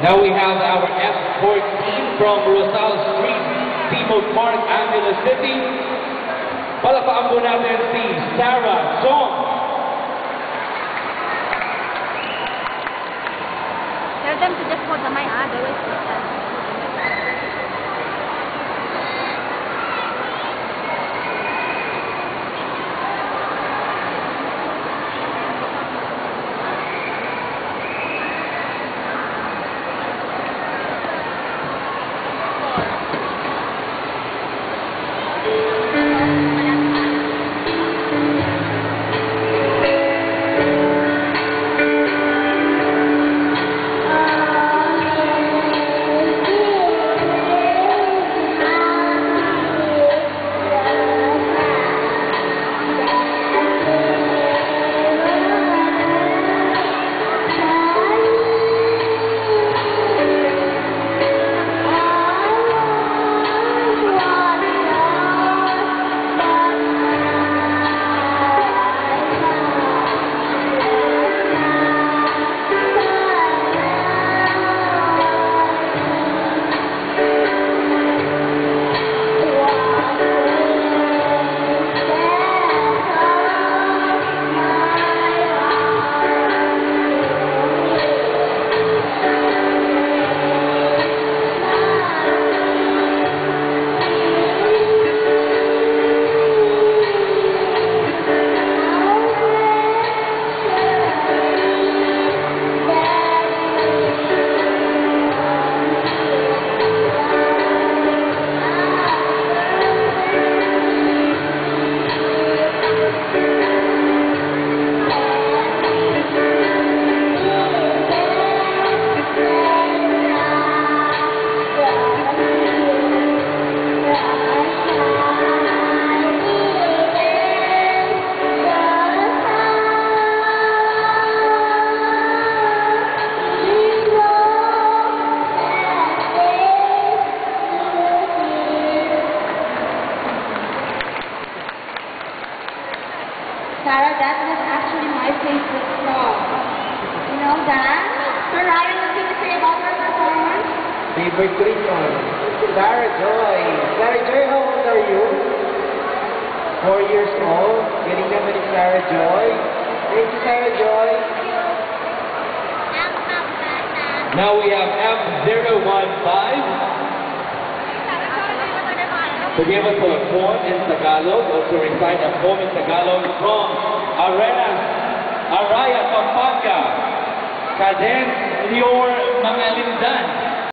Now we have our F14 from Rosal Street, Timog Park, Angeles City. Palapaan po natin si Sarah Song. Tell them to just hold the mic, the way to stand. Sarah, that was actually my favorite song. You know that? So Ryan, what can you say about her performance? Favorite song. Sarah Joy. Sarah Joy, how old are you? 4 years old. Galing naman ni Sarah Joy. Thank you, Sarah Joy. Now we have F015. To give us a poem in Tagalog, or to recite a poem in Tagalog from Araya Pampanga. Cadence, your mga